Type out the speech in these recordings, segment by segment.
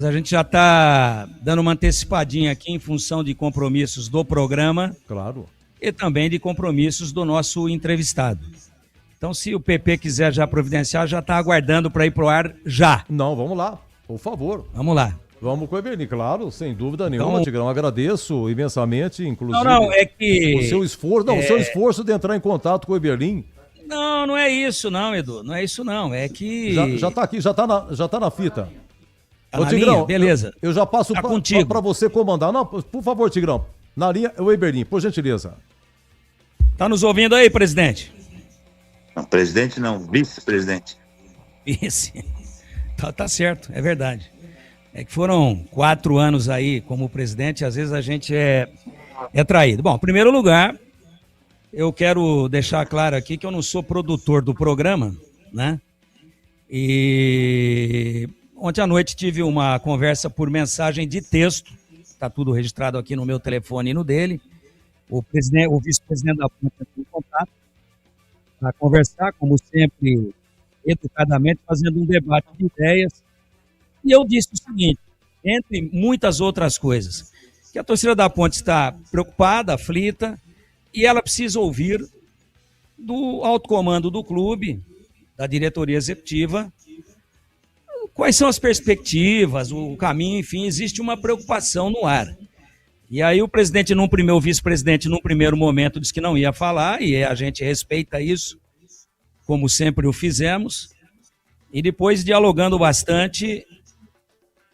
A gente já está dando uma antecipadinha aqui em função de compromissos do programa. Claro. E também de compromissos do nosso entrevistado. Então, se o PP quiser já providenciar, já está aguardando para ir pro ar já. Não, vamos lá, por favor. Vamos lá. Vamos com o Eberlin, claro, sem dúvida nenhuma, Tigrão. Agradeço imensamente, inclusive. Não, é que... O seu esforço, o seu esforço de entrar em contato com o Eberlin. Não é isso não, Edu. Não é isso não, é que... Já tá aqui, já tá na fita. Tá na linha? Beleza. Eu já passo tá para você comandar. Não, por favor, Tigrão. Na linha, o Eberlin, por gentileza. Tá nos ouvindo aí, presidente? Não, presidente não, vice-presidente. Vice. Tá certo, é verdade. É que foram 4 anos aí como presidente, às vezes a gente é traído. Bom, em primeiro lugar, eu quero deixar claro aqui que eu não sou produtor do programa, né? E ontem à noite tive uma conversa por mensagem de texto, está tudo registrado aqui no meu telefone e no dele. O vice-presidente da Ponte entrou em contato para conversar, como sempre, educadamente, fazendo um debate de ideias. E eu disse o seguinte, entre muitas outras coisas, que a torcida da Ponte está preocupada, aflita, e ela precisa ouvir do alto comando do clube, da diretoria executiva, quais são as perspectivas, o caminho, enfim, existe uma preocupação no ar. E aí o vice-presidente, num primeiro momento, disse que não ia falar, e a gente respeita isso, como sempre o fizemos, e depois, dialogando bastante,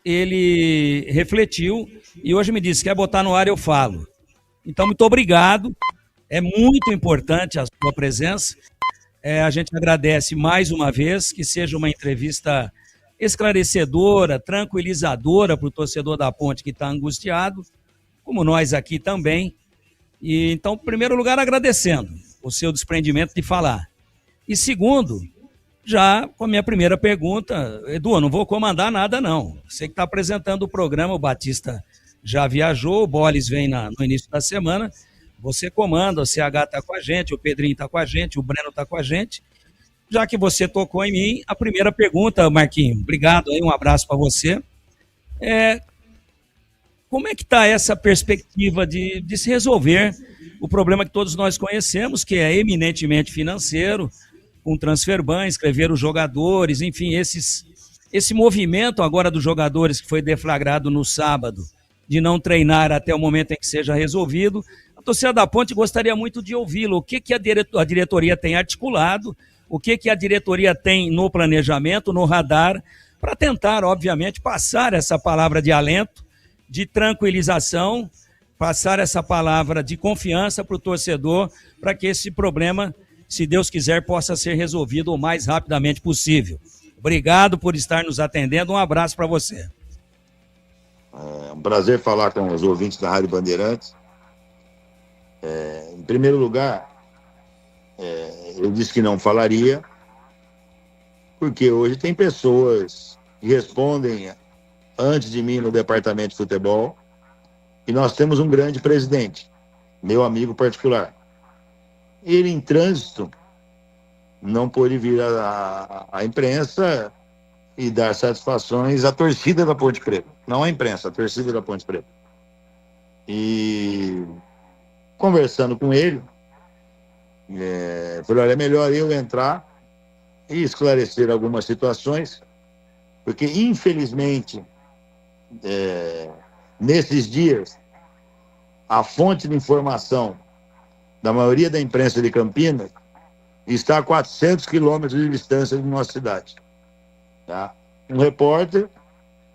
ele refletiu e hoje me disse, quer botar no ar, eu falo. Então, muito obrigado, é muito importante a sua presença, a gente agradece mais uma vez, que seja uma entrevista esclarecedora, tranquilizadora para o torcedor da Ponte que está angustiado, como nós aqui também. E então, em primeiro lugar, agradecendo o seu desprendimento de falar. E segundo, já com a minha primeira pergunta, Edu, eu não vou comandar nada não. Você que está apresentando o programa, o Batista já viajou, o Bolis vem no início da semana, você comanda, o CH está com a gente, o Pedrinho está com a gente, o Breno está com a gente. Já que você tocou em mim, a primeira pergunta, Marquinhos, obrigado aí, um abraço para você. Como é que está essa perspectiva de se resolver o problema que todos nós conhecemos, que é eminentemente financeiro, com transferban, inscrever os jogadores, enfim, esse movimento agora dos jogadores que foi deflagrado no sábado, de não treinar até o momento em que seja resolvido. A torcida da Ponte gostaria muito de ouvi-lo. O que a diretoria tem articulado, o que a diretoria tem no planejamento, no radar, para tentar, obviamente, passar essa palavra de alento, de tranquilização, passar essa palavra de confiança para o torcedor, para que esse problema, se Deus quiser, possa ser resolvido o mais rapidamente possível. Obrigado por estar nos atendendo, um abraço para você. É um prazer falar com os ouvintes da Rádio Bandeirantes. Em primeiro lugar, eu disse que não falaria, porque hoje tem pessoas que respondem antes de mim no departamento de futebol, e nós temos um grande presidente, meu amigo particular. Ele, em trânsito, não pôde vir à imprensa e dar satisfações à torcida da Ponte Preta. Não à imprensa, à torcida da Ponte Preta. E conversando com ele, falei, olha, é melhor eu entrar e esclarecer algumas situações, porque, infelizmente, nesses dias, a fonte de informação da maioria da imprensa de Campinas está a 400 quilômetros de distância de nossa cidade. Tá? Um repórter,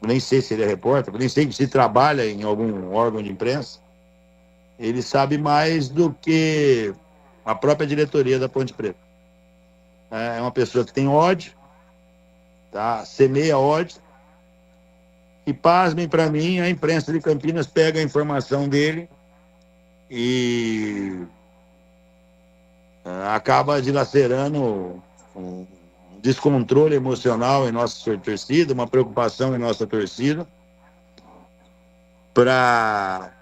nem sei se ele é repórter, nem sei se trabalha em algum órgão de imprensa, ele sabe mais do que a própria diretoria da Ponte Preta. É uma pessoa que tem ódio, tá? Semeia ódio, e pasmem para mim, a imprensa de Campinas pega a informação dele e acaba dilacerando um descontrole emocional em nossa torcida, uma preocupação em nossa torcida, para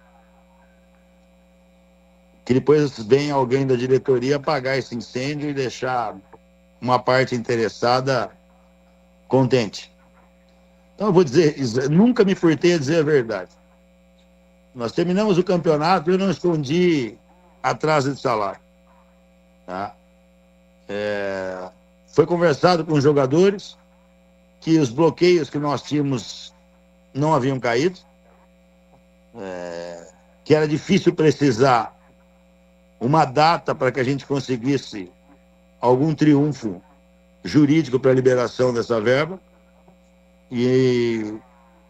que depois venha alguém da diretoria apagar esse incêndio e deixar uma parte interessada contente. Então, eu vou dizer, nunca me furtei a dizer a verdade. Nós terminamos o campeonato e eu não escondi atraso de salário. Tá? Foi conversado com os jogadores que os bloqueios que nós tínhamos não haviam caído, que era difícil precisar uma data para que a gente conseguisse algum triunfo jurídico para a liberação dessa verba, e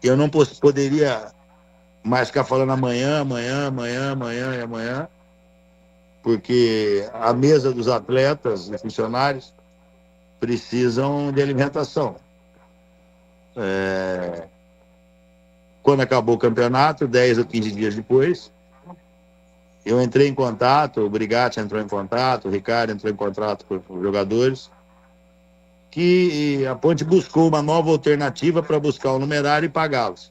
eu não poderia mais ficar falando amanhã, porque a mesa dos atletas e funcionários precisam de alimentação. Quando acabou o campeonato, 10 ou 15 dias depois, eu entrei em contato, o Brigatti entrou em contato, o Ricardo entrou em contato com os jogadores, que a Ponte buscou uma nova alternativa para buscar o numerário e pagá-los.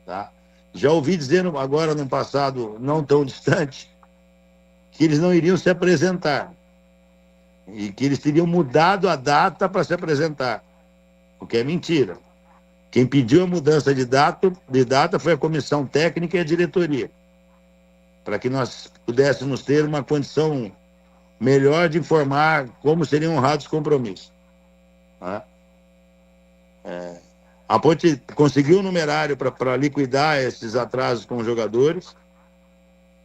Tá? Já ouvi dizendo agora, num passado não tão distante, que eles não iriam se apresentar e que eles teriam mudado a data para se apresentar, o que é mentira. Quem pediu a mudança de data foi a comissão técnica e a diretoria, para que nós pudéssemos ter uma condição melhor de informar como seriam honrados os compromissos. Tá? A Ponte conseguiu um numerário para liquidar esses atrasos com os jogadores,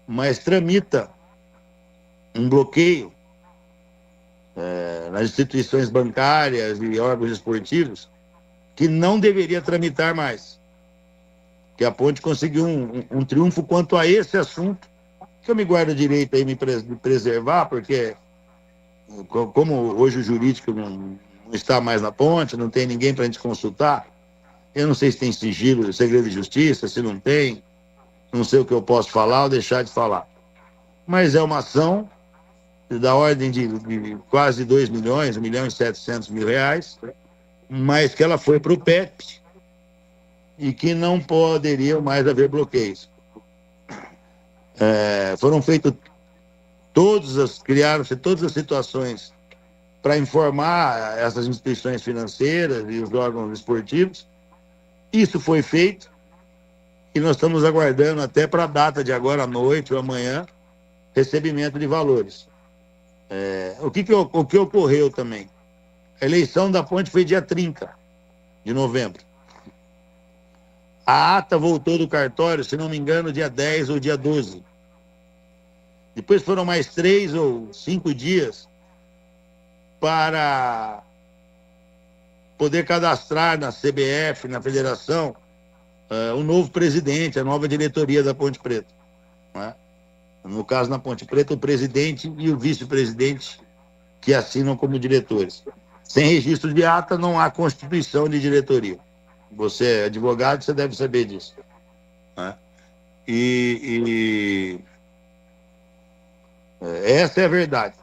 mas tramita um bloqueio nas instituições bancárias e órgãos esportivos que não deveria tramitar mais. Que a Ponte conseguiu um triunfo quanto a esse assunto, que eu me guardo o direito aí de preservar, porque como hoje o jurídico não está mais na Ponte, não tem ninguém para a gente consultar, eu não sei se tem sigilo, segredo de justiça, se não tem, não sei o que eu posso falar ou deixar de falar. Mas é uma ação da ordem de quase 2 milhões, 1.700.000 reais, mas que ela foi para o PEP e que não poderiam mais haver bloqueios. Foram feitos criaram-se todas as situações para informar essas instituições financeiras e os órgãos esportivos. Isso foi feito e nós estamos aguardando até para a data de agora à noite ou amanhã recebimento de valores. O que ocorreu também? A eleição da Ponte foi dia 30 de novembro. A ata voltou do cartório, se não me engano, dia 10 ou dia 12. Depois foram mais 3 ou 5 dias para poder cadastrar na CBF, na federação, o novo presidente, a nova diretoria da Ponte Preta. Né? No caso, na Ponte Preta, o presidente e o vice-presidente que assinam como diretores. Sem registro de ata, não há constituição de diretoria. Você é advogado, você deve saber disso. Né? Essa é a verdade.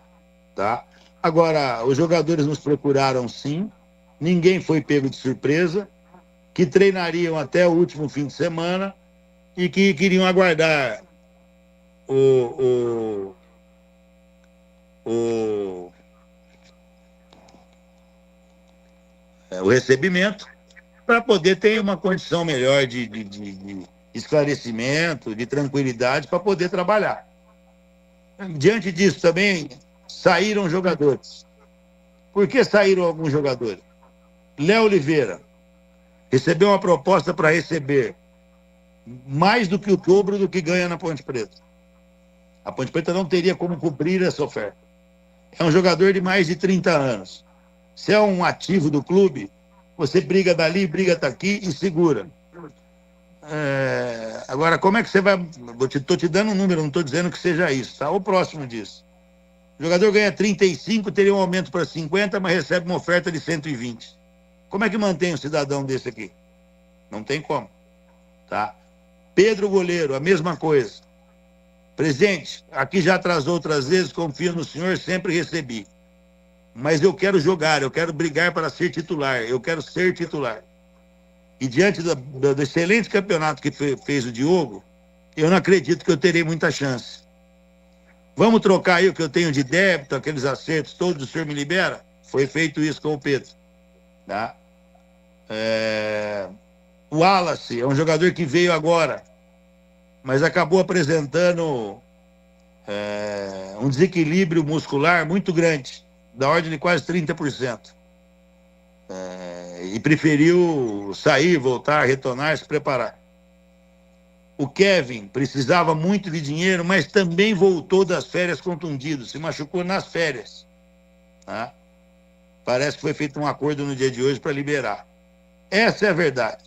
Tá? Agora, os jogadores nos procuraram sim, ninguém foi pego de surpresa, que treinariam até o último fim de semana e que queriam aguardar o recebimento para poder ter uma condição melhor de esclarecimento, de tranquilidade para poder trabalhar. Diante disso também saíram jogadores. Por que saíram alguns jogadores? Léo Oliveira recebeu uma proposta para receber mais do que o dobro do que ganha na Ponte Preta. A Ponte Preta não teria como cobrir essa oferta. É um jogador de mais de 30 anos. Se é um ativo do clube, você briga dali, briga daqui e segura. Agora, como é que você vai... Estou te dando um número, não estou dizendo que seja isso, tá? Ou próximo disso. O jogador ganha 35, teria um aumento para 50, mas recebe uma oferta de 120. Como é que mantém um cidadão desse aqui? Não tem como. Tá? Pedro Goleiro, a mesma coisa. Presidente, aqui já atrasou outras vezes, confio no senhor, sempre recebi. Mas eu quero jogar, eu quero brigar para ser titular, eu quero ser titular. E diante do excelente campeonato que fez o Diogo, eu não acredito que eu terei muita chance. Vamos trocar aí o que eu tenho de débito, aqueles acertos todos, o senhor me libera? Foi feito isso com o Pedro. Tá? O Wallace é um jogador que veio agora, mas acabou apresentando um desequilíbrio muscular muito grande, da ordem de quase 30%. E preferiu sair, voltar, retornar, se preparar. O Kevin precisava muito de dinheiro, mas também voltou das férias contundido, se machucou nas férias. Tá? Parece que foi feito um acordo no dia de hoje para liberar. Essa é a verdade.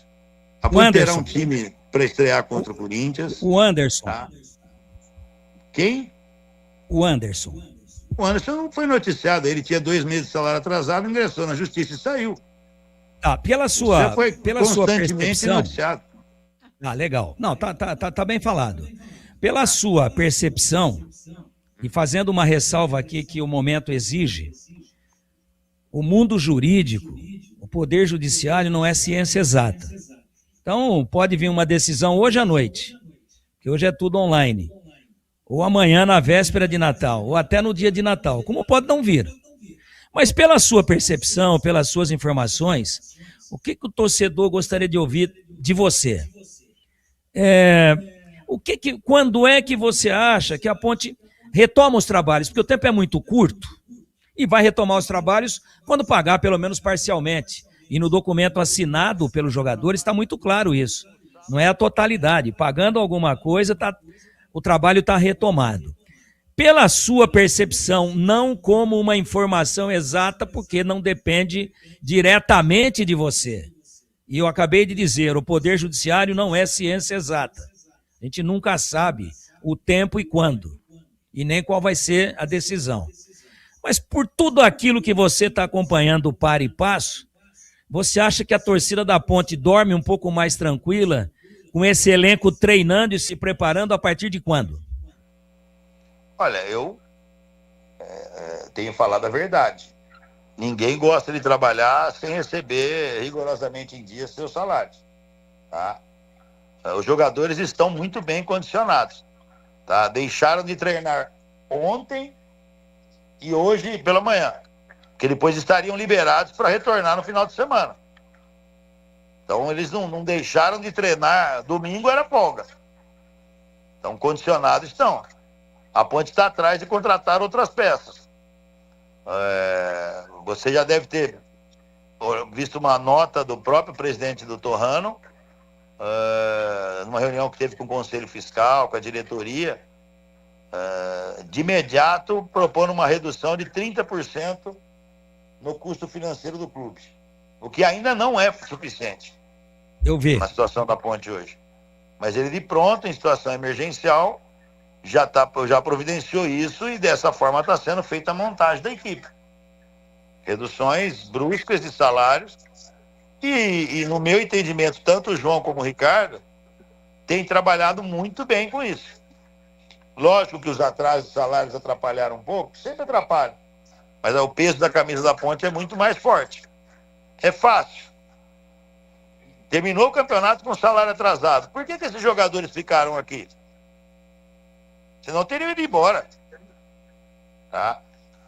A Ponte terá um time para estrear contra o Corinthians. O Anderson. Tá? Quem? O Anderson. O Anderson não foi noticiado. Ele tinha 2 meses de salário atrasado, ingressou na justiça e saiu. Ah, pela sua percepção. Noticiado. Ah, legal. Não, tá bem falado. Pela sua percepção, e fazendo uma ressalva aqui que o momento exige, o mundo jurídico, o poder judiciário não é ciência exata. Então, pode vir uma decisão hoje à noite, que hoje é tudo online, ou amanhã na véspera de Natal, ou até no dia de Natal, como pode não vir. Mas pela sua percepção, pelas suas informações, o que o torcedor gostaria de ouvir de você? Quando é que você acha que a Ponte retoma os trabalhos? Porque o tempo é muito curto e vai retomar os trabalhos quando pagar, pelo menos parcialmente. E no documento assinado pelos jogadores está muito claro isso. Não é a totalidade. Pagando alguma coisa, o trabalho está retomado. Pela sua percepção, não como uma informação exata, porque não depende diretamente de você. E eu acabei de dizer, o Poder Judiciário não é ciência exata. A gente nunca sabe o tempo e quando, e nem qual vai ser a decisão. Mas por tudo aquilo que você está acompanhando par e passo, você acha que a torcida da Ponte dorme um pouco mais tranquila, com esse elenco treinando e se preparando a partir de quando? Olha, eu tenho falado a verdade. Ninguém gosta de trabalhar sem receber rigorosamente em dia seus salários. Tá? Os jogadores estão muito bem condicionados. Tá? Deixaram de treinar ontem e hoje pela manhã, porque depois estariam liberados para retornar no final de semana. Então eles não deixaram de treinar. Domingo era folga. Então condicionados estão. A Ponte está atrás de contratar outras peças. Você já deve ter visto uma nota do próprio presidente do Torrano, numa reunião que teve com o Conselho Fiscal, com a diretoria, de imediato propondo uma redução de 30% no custo financeiro do clube, o que ainda não é suficiente. Eu vi. Na situação da Ponte hoje. Mas ele de pronto, em situação emergencial, já providenciou isso e dessa forma está sendo feita a montagem da equipe. Reduções bruscas de salários e no meu entendimento, tanto o João como o Ricardo têm trabalhado muito bem com isso. Lógico que os atrasos de salários atrapalharam um pouco, sempre atrapalham, mas o peso da camisa da Ponte é muito mais forte. É fácil. Terminou o campeonato com salário atrasado. Por que esses jogadores ficaram aqui? Senão teriam ido embora. Tá?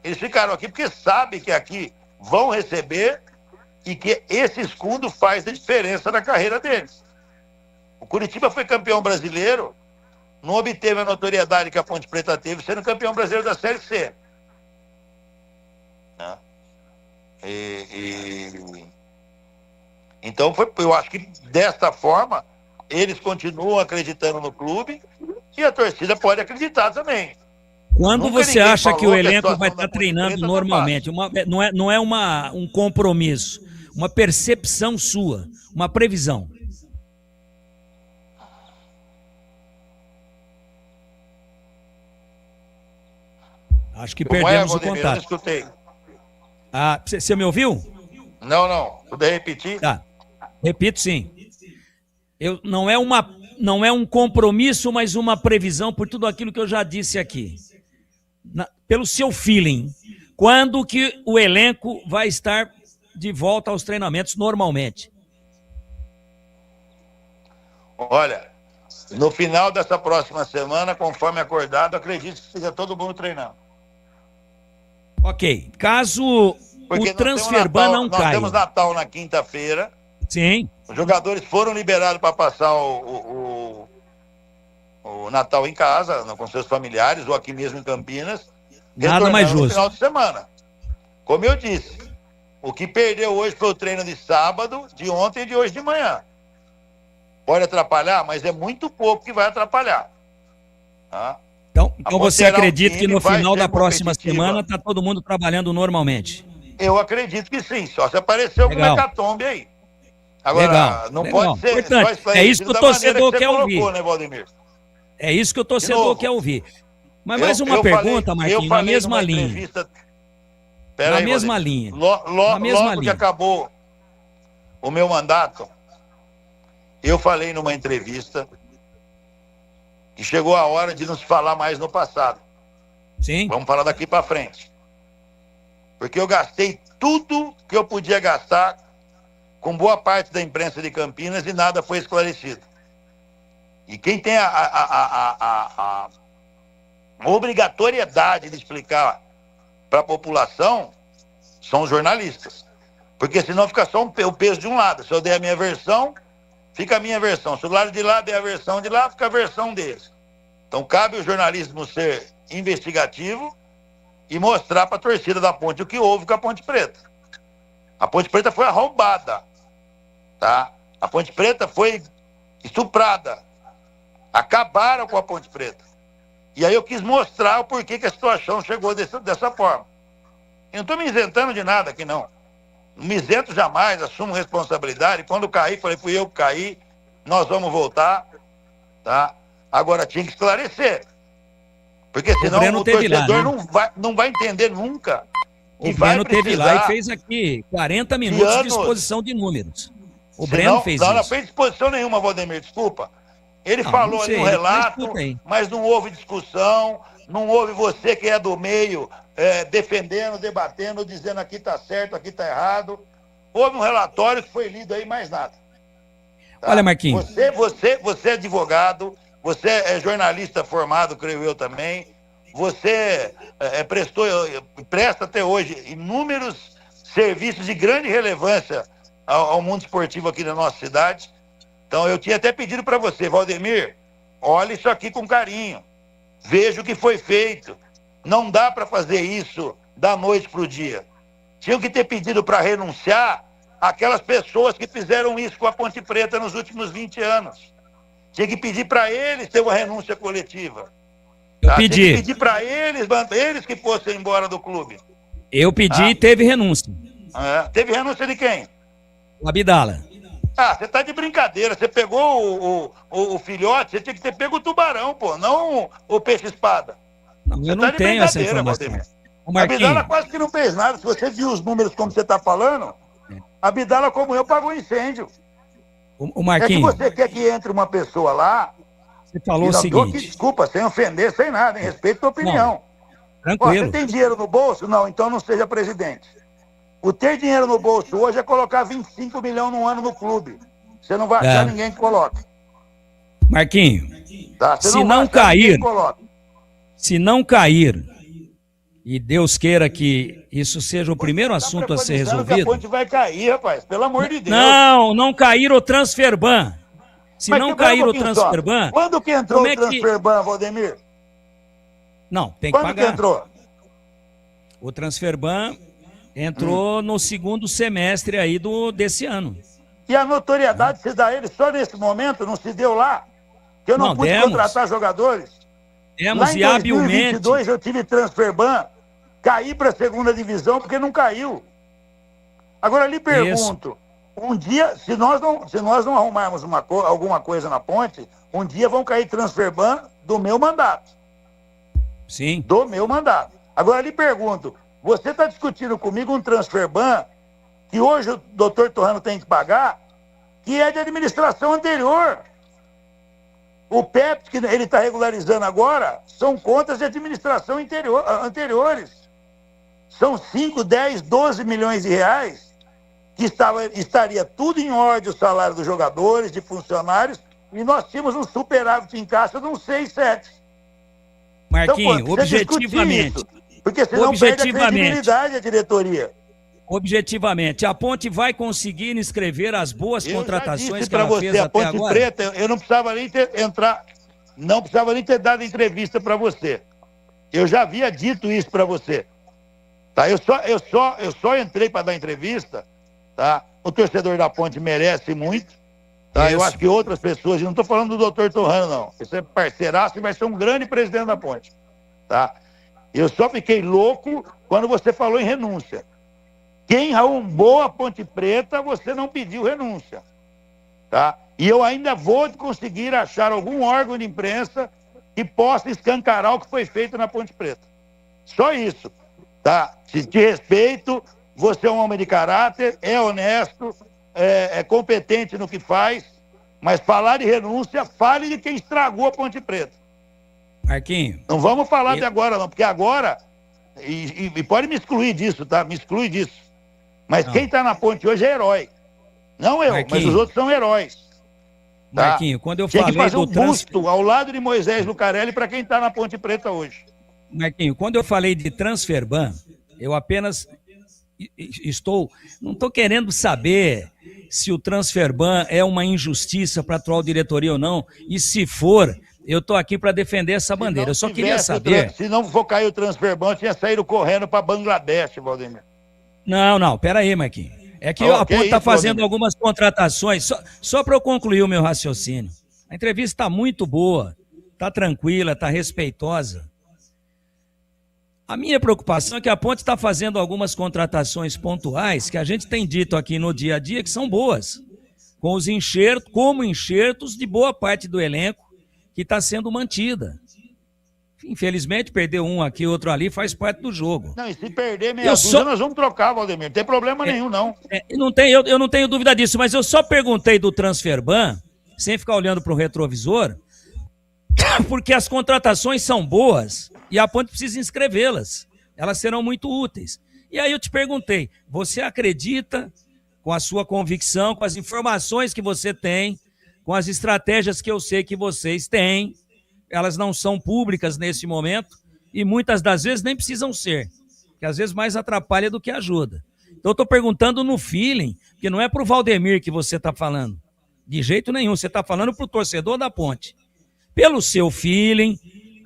Eles ficaram aqui porque sabem que aqui vão receber e que esse escudo faz a diferença na carreira deles. O Curitiba foi campeão brasileiro, não obteve a notoriedade que a Ponte Preta teve, sendo campeão brasileiro da Série C. Tá? Então, eu acho que desta forma, eles continuam acreditando no clube e a torcida pode acreditar também. Quando você acha que o elenco vai estar treinando normalmente? Não é um compromisso, uma percepção sua, uma previsão. Acho que perdemos o contato. Eu não escutei. Você me ouviu? Não. Puder repetir? Tá. Repito, sim. Não é um compromisso, mas uma previsão por tudo aquilo que eu já disse aqui. Pelo seu feeling, quando que o elenco vai estar de volta aos treinamentos normalmente? Olha, no final dessa próxima semana, conforme acordado, acredito que esteja todo mundo treinando. Ok. Caso o Transferban não caia. Nós temos Natal na quinta-feira. Sim. Os jogadores foram liberados para passar o Natal em casa, com seus familiares, ou aqui mesmo em Campinas. Nada mais no justo. final de semana. Como eu disse, o que perdeu hoje foi o treino de sábado, de ontem e de hoje de manhã. Pode atrapalhar, mas é muito pouco que vai atrapalhar. Tá? Então você terá um acredita que time, no vai final ser da próxima competitiva. semana está todo mundo trabalhando normalmente? Eu acredito que sim, só se aparecer alguma Legal. hecatombe aí. Agora, Legal, não legal. pode ser Importante. só É isso que o da torcedor maneira que quer você ouvir. colocou, né, Valdemir? É isso que o torcedor novo, quer ouvir. Mas mais uma pergunta, Marquinhos, na mesma linha. Na mesma linha. Na mesma Logo que linha. acabou o meu mandato, eu falei numa entrevista que chegou a hora de não se falar mais no passado. Sim. Vamos falar daqui para frente. Porque eu gastei tudo que eu podia gastar com boa parte da imprensa de Campinas e nada foi esclarecido. E quem tem a obrigatoriedade de explicar para a população são os jornalistas. Porque senão fica só o peso de um lado. Se eu der a minha versão, fica a minha versão. Se o lado de lá der a versão de lá, fica a versão deles. Então cabe o jornalismo ser investigativo e mostrar para a torcida da Ponte o que houve com a Ponte Preta. A Ponte Preta foi arrombada, tá? A Ponte Preta foi estuprada. Acabaram com a Ponte Preta. E aí eu quis mostrar o porquê que a situação chegou dessa forma. Eu não estou me isentando de nada aqui, não. Não me isento jamais, assumo responsabilidade. Quando caí, falei, fui eu que caí, nós vamos voltar, tá? Agora tinha que esclarecer. Porque senão o torcedor não vai entender nunca. O Breno teve lá e fez aqui 40 minutos de exposição de números. O Breno fez isso. Não fez exposição nenhuma, Valdemir, desculpa. Ele falou ali um relato, mas não houve discussão, não houve você que é do meio defendendo, debatendo, dizendo aqui está certo, aqui está errado. Houve um relatório que foi lido aí, mais nada. Tá? Olha, Marquinhos. Você é advogado, você é jornalista formado, creio eu também. Você presta até hoje inúmeros serviços de grande relevância ao mundo esportivo aqui da nossa cidade. Então, eu tinha até pedido para você, Valdemir, olhe isso aqui com carinho. Veja o que foi feito. Não dá para fazer isso da noite para o dia. Tinham que ter pedido para renunciar aquelas pessoas que fizeram isso com a Ponte Preta nos últimos 20 anos. Tinha que pedir para eles ter uma renúncia coletiva. Eu tá? pedi. Tinha que pedir para eles que fossem embora do clube. Eu pedi e teve renúncia. Teve renúncia de quem? O Abdala. Você tá de brincadeira. Você pegou o filhote, você tinha que ter pego o tubarão, pô, não o peixe-espada. Não, eu não tenho essa informação. A Abdala quase que não fez nada. Se você viu os números como você está falando, a Abdala, como eu, pagou incêndio. O Marquinhos. É que você quer que entre uma pessoa lá... Você falou o seguinte... Desculpa, sem ofender, sem nada, em respeito à tua opinião. Não, tranquilo. Você tem dinheiro no bolso? Não, então não seja presidente. O ter dinheiro no bolso hoje é colocar 25 milhões no ano no clube. Você não vai achar ninguém que coloque. Marquinhos, tá? Se não cair, e Deus queira que isso seja o primeiro assunto a ser resolvido... A ponte vai cair, rapaz, pelo amor de Deus. Não cair o Transferban. Se não cair o Transferban... Quando que entrou o Transferban, Valdemir? Não, tem que pagar. Quando que entrou? O Transferban entrou no segundo semestre aí desse ano. E a notoriedade se dá a ele só nesse momento, não se deu lá? Que eu não pude contratar jogadores? Lá em 2022 eu tive Transferban, caí para a segunda divisão porque não caiu. Agora lhe pergunto, um dia, se nós não arrumarmos alguma coisa na ponte, um dia vão cair Transferban do meu mandato. Sim. Do meu mandato. Agora lhe pergunto, você está discutindo comigo um Transferban que hoje o doutor Torrano tem que pagar, que é de administração anterior. O PEP, que ele está regularizando agora, são contas de administração anteriores. São 5, 10, 12 milhões de reais que estaria tudo em ordem, o salário dos jogadores, de funcionários, e nós tínhamos um superávit em caixa de uns 6, 7. Marquinhos, então, objetivamente... Porque senão perde a credibilidade a diretoria. objetivamente, a Ponte vai conseguir inscrever as boas contratações que ela fez a até Ponte agora? Preta, eu não precisava nem não precisava nem ter dado entrevista para você. Eu já havia dito isso para você. Tá? Eu só entrei para dar entrevista, tá? O torcedor da Ponte merece muito, tá? Eu acho que outras pessoas, eu não estou falando do doutor Torrano, não. Esse é parceiraço e vai ser um grande presidente da Ponte, tá? Eu só fiquei louco quando você falou em renúncia. Quem arrombou a Ponte Preta, você não pediu renúncia, tá? E eu ainda vou conseguir achar algum órgão de imprensa que possa escancarar o que foi feito na Ponte Preta. Só isso, tá? Se te respeito, você é um homem de caráter, é honesto, é competente no que faz, mas falar de renúncia, fale de quem estragou a Ponte Preta. Marquinho. Não vamos falar de agora, não, porque agora, e pode me excluir disso, tá? Me exclui disso. Mas quem está na Ponte hoje é herói. Não eu, Marquinho, mas os outros são heróis. Tá? Marquinho, quando eu Tinha falei que fazer um do busto ao lado de Moisés Lucarelli para quem está na Ponte Preta hoje. Marquinho, quando eu falei de Transferban, eu apenas não estou querendo saber se o Transferban é uma injustiça para a atual diretoria ou não, e se for, eu estou aqui para defender essa bandeira. Eu só queria saber... Se não for cair o Transferban, tinha saído correndo para Bangladesh, Valdemir. Não, peraí, Marquinhos. É que a Ponte está fazendo algumas contratações, só para eu concluir o meu raciocínio. A entrevista está muito boa, está tranquila, está respeitosa. A minha preocupação é que a Ponte está fazendo algumas contratações pontuais que a gente tem dito aqui no dia a dia que são boas, com os enxertos, como enxertos de boa parte do elenco que está sendo mantida. Infelizmente, perder um aqui, outro ali, faz parte do jogo. Não, e se perder meia dúzia, nós vamos trocar, Valdemir. Não tem problema nenhum, não. Eu não tenho dúvida disso, mas eu só perguntei do Transferban, sem ficar olhando para o retrovisor, porque as contratações são boas e a Ponte precisa inscrevê-las. Elas serão muito úteis. E aí eu te perguntei, você acredita, com a sua convicção, com as informações que você tem, com as estratégias que eu sei que vocês têm, elas não são públicas nesse momento e muitas das vezes nem precisam ser, que às vezes mais atrapalha do que ajuda. Então eu estou perguntando no feeling, que não é para o Valdemir que você está falando, de jeito nenhum, você está falando para o torcedor da Ponte. Pelo seu feeling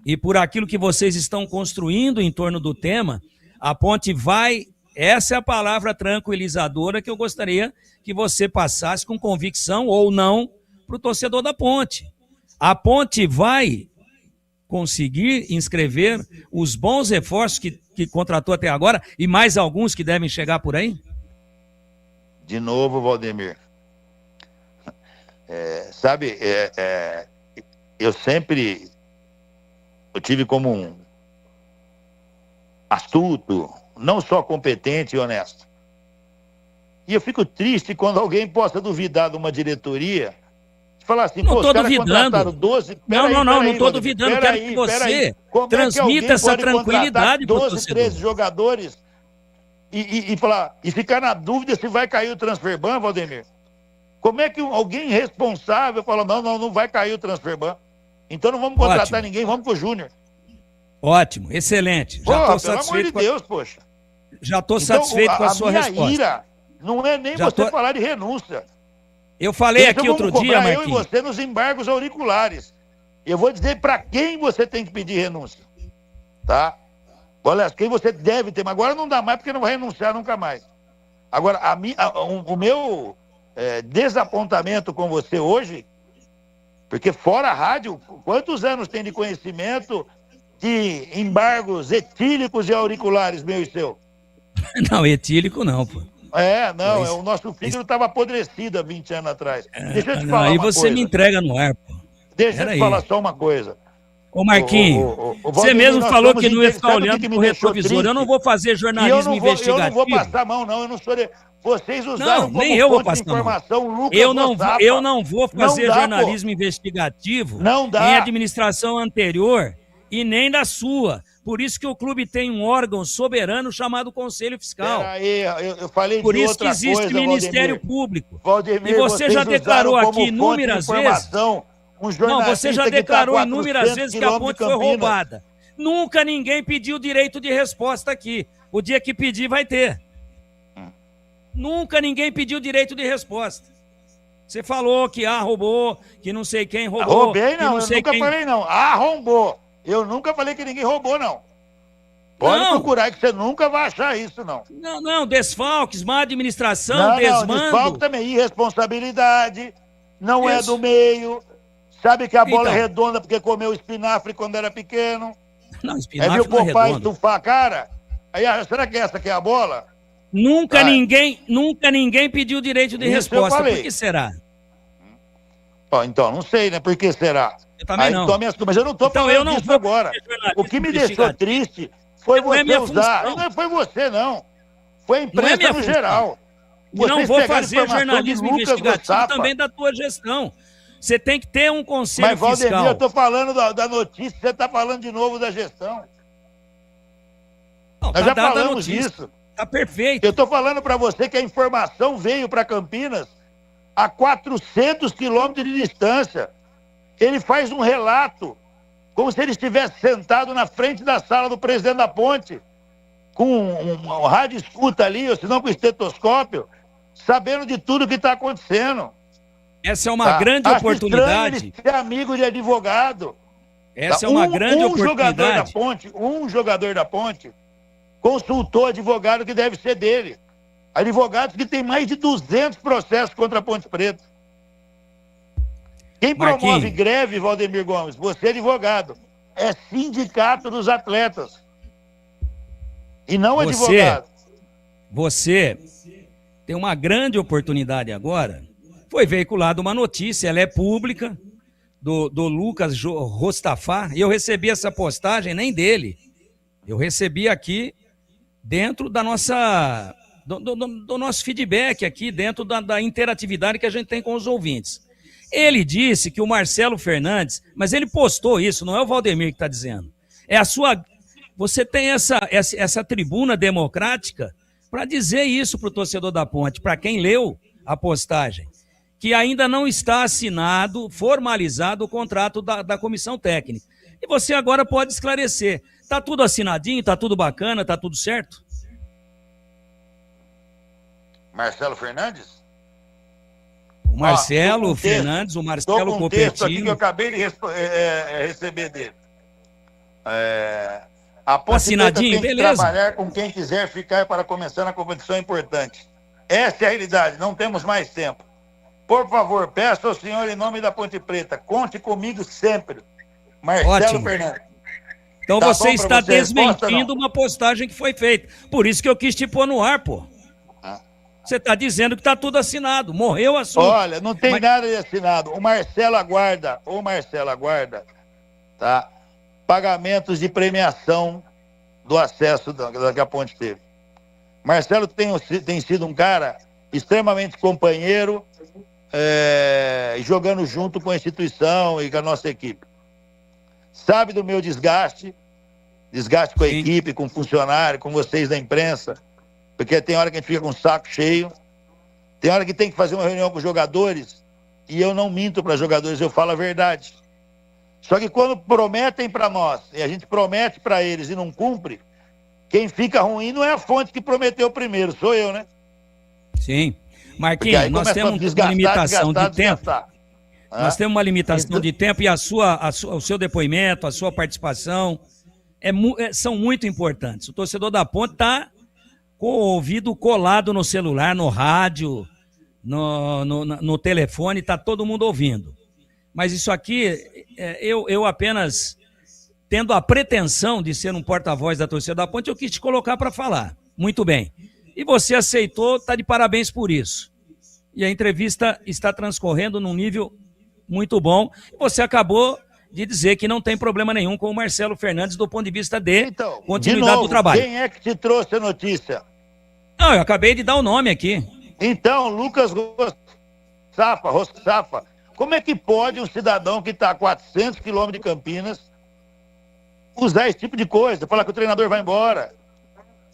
e por aquilo que vocês estão construindo em torno do tema, a Ponte vai, essa é a palavra tranquilizadora que eu gostaria que você passasse com convicção ou não para o torcedor da Ponte. A Ponte vai conseguir inscrever os bons reforços que contratou até agora e mais alguns que devem chegar por aí? De novo, Valdemir. Eu tive como um astuto, não só competente e honesto. E eu fico triste quando alguém possa duvidar de uma diretoria. Falar assim, não estou duvidando. 12... Não estou duvidando. Quero que você transmita essa tranquilidade para o torcedor. 12, 13 jogadores e ficar na dúvida se vai cair o Transferban, Valdemir. Como é que alguém responsável fala, não vai cair o Transferban? Então não vamos contratar ninguém, vamos pro Júnior. Ótimo, excelente. Já estou satisfeito. Pelo amor de Deus, poxa. Já estou satisfeito com a sua resposta. A minha ira não é nem você falar de renúncia. Eu falei aqui outro dia, Marquinhos. Eu e você nos embargos auriculares. Eu vou dizer para quem você tem que pedir renúncia. Tá? Olha, quem você deve ter. Mas agora não dá mais porque não vai renunciar nunca mais. Agora, o meu desapontamento com você hoje, porque fora a rádio, quantos anos tem de conhecimento de embargos etílicos e auriculares, meu e seu? Não, etílico não, pô. O nosso fígado estava apodrecido há 20 anos atrás. Deixa eu te falar uma coisa. Aí você me entrega no ar, pô. Deixa eu te falar só uma coisa. Ô Marquinhos, você mesmo falou que não ia ficar olhando pro retrovisor. Eu não vou fazer jornalismo investigativo. Eu não vou passar a mão, não. Eu não sou... Vocês usaram não, nem eu vou passar informação Lucas eu não vou fazer jornalismo investigativo em administração anterior e nem da sua. Por isso que o clube tem um órgão soberano chamado Conselho Fiscal. Peraí, eu falei Por de isso outra que existe coisa, Ministério Valdemir. Público. Valdemir, e você já declarou aqui inúmeras vezes... Não, você já declarou inúmeras vezes que a ponte foi roubada. Nunca ninguém pediu direito de resposta aqui. O dia que pedir vai ter. Nunca ninguém pediu direito de resposta. Você falou que roubou, que não sei quem roubou. Roubei, não, eu nunca falei, não. Arrombou. Eu nunca falei que ninguém roubou, não. Pode procurar, que você nunca vai achar isso, não. Não, desfalques, má administração, desmando. Não, desfalque também, irresponsabilidade, não é do meio. Sabe que a bola é redonda porque comeu espinafre quando era pequeno. Não, espinafre viu o pai estufar a cara? Aí, será que essa aqui é a bola? Nunca ninguém pediu direito de resposta. Por que será? Então, não sei, né? Por que será? Eu também não. Mas eu não estou falando disso agora. O que me deixou triste foi você usar. Não foi você, não. Foi a imprensa no geral. E não vou fazer jornalismo investigativo também da tua gestão. Você tem que ter um conselho fiscal. Mas, Valdemir, eu estou falando da notícia, você está falando de novo da gestão. Nós já falamos disso. Está perfeito. Eu estou falando para você que a informação veio para Campinas a 400 quilômetros de distância. Ele faz um relato, como se ele estivesse sentado na frente da sala do presidente da ponte, com um rádio escuta ali, ou se não com estetoscópio, sabendo de tudo que está acontecendo. Essa é uma grande oportunidade. Ele ser amigo de advogado. Essa é uma grande oportunidade. Um jogador da ponte consultou advogado que deve ser dele. Advogados que tem mais de 200 processos contra a Ponte Preta. Quem promove greve, Valdemir Gomes? Você é advogado. É sindicato dos atletas. E não advogado. Você tem uma grande oportunidade agora. Foi veiculada uma notícia, ela é pública, do Lucas Rostafá, e eu recebi essa postagem, nem dele. Eu recebi aqui dentro da nossa, do nosso feedback aqui, dentro da interatividade que a gente tem com os ouvintes. Ele disse que o Marcelo Fernandes, mas ele postou isso, não é o Valdemir que está dizendo. É a sua... Você tem essa tribuna democrática para dizer isso para o torcedor da Ponte, para quem leu a postagem, que ainda não está assinado, formalizado o contrato da comissão técnica. E você agora pode esclarecer. Está tudo assinadinho, está tudo bacana, está tudo certo? Marcelo Fernandes? O Marcelo Fernandes, o Marcelo Copertino. Texto aqui que eu acabei de receber dele. A Ponte assinadinho, tem que trabalhar com quem quiser ficar para começar na competição importante. Essa é a realidade, não temos mais tempo. Por favor, peço ao senhor em nome da Ponte Preta, conte comigo sempre. Marcelo Fernandes. Então você está desmentindo uma postagem que foi feita. Por isso que eu quis te pôr no ar, pô. Você está dizendo que está tudo assinado. Morreu o assunto. Olha, não tem nada de assinado. O Marcelo aguarda, tá? Pagamentos de premiação do acesso que a Ponte teve. Marcelo tem sido um cara extremamente companheiro, jogando junto com a instituição e com a nossa equipe. Sabe do meu desgaste com a equipe, com o funcionário, com vocês da imprensa, porque tem hora que a gente fica com o saco cheio, tem hora que tem que fazer uma reunião com os jogadores, e eu não minto para jogadores, eu falo a verdade. Só que quando prometem para nós, e a gente promete para eles e não cumpre, quem fica ruim não é a fonte que prometeu primeiro, sou eu, né? Sim. Marquinhos, nós temos uma limitação de tempo. Nós temos uma limitação de tempo e o seu depoimento, a sua participação são muito importantes. O torcedor da Ponte está com o ouvido colado no celular, no rádio, no telefone, está todo mundo ouvindo. Mas isso aqui, eu apenas, tendo a pretensão de ser um porta-voz da torcida da Ponte, eu quis te colocar para falar. Muito bem. E você aceitou, está de parabéns por isso. E a entrevista está transcorrendo num nível muito bom. Você acabou de dizer que não tem problema nenhum com o Marcelo Fernandes do ponto de vista de continuidade do trabalho. Quem é que te trouxe a notícia? Não, eu acabei de dar o nome aqui. Então, Lucas Rossafa, como é que pode um cidadão que está a 400 quilômetros de Campinas usar esse tipo de coisa? Falar que o treinador vai embora.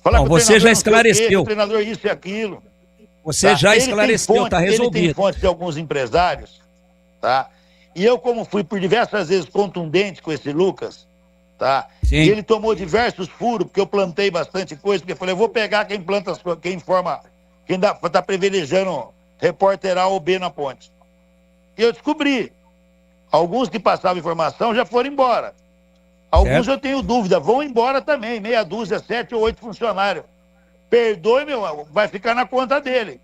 Falar que você já esclareceu. Que o treinador isso e aquilo. Você já esclareceu, está resolvido. Ele tem fontes de alguns empresários, tá? E eu, como fui por diversas vezes contundente com esse Lucas, tá? Sim. E ele tomou diversos furos, porque eu plantei bastante coisa, porque eu falei, eu vou pegar quem planta quem informa quem está privilegiando repórter A ou B na ponte. E eu descobri. Alguns que passavam informação já foram embora. Alguns eu tenho dúvida, vão embora também, meia dúzia, 7 ou 8 funcionários. Perdoe, vai ficar na conta dele.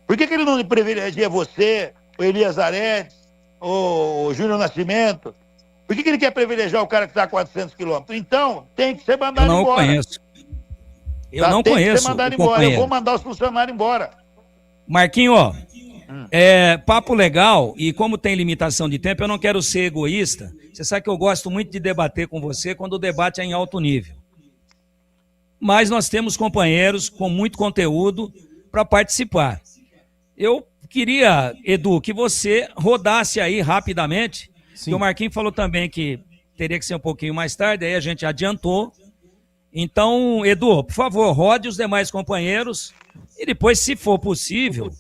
Por que ele não privilegia você, o Elias Aredes, o Júnior Nascimento? Por que ele quer privilegiar o cara que está a 400 quilômetros? Então, tem que ser mandado embora. Eu não conheço. Eu não tem conheço. Que ser mandado embora. Eu vou mandar os funcionários embora. Marquinho, ó, papo legal, e como tem limitação de tempo, eu não quero ser egoísta. Você sabe que eu gosto muito de debater com você quando o debate é em alto nível. Mas nós temos companheiros com muito conteúdo para participar. Eu queria, Edu, que você rodasse aí rapidamente, que o Marquinhos falou também que teria que ser um pouquinho mais tarde, aí a gente adiantou. Então, Edu, por favor, rode os demais companheiros e depois, se for possível,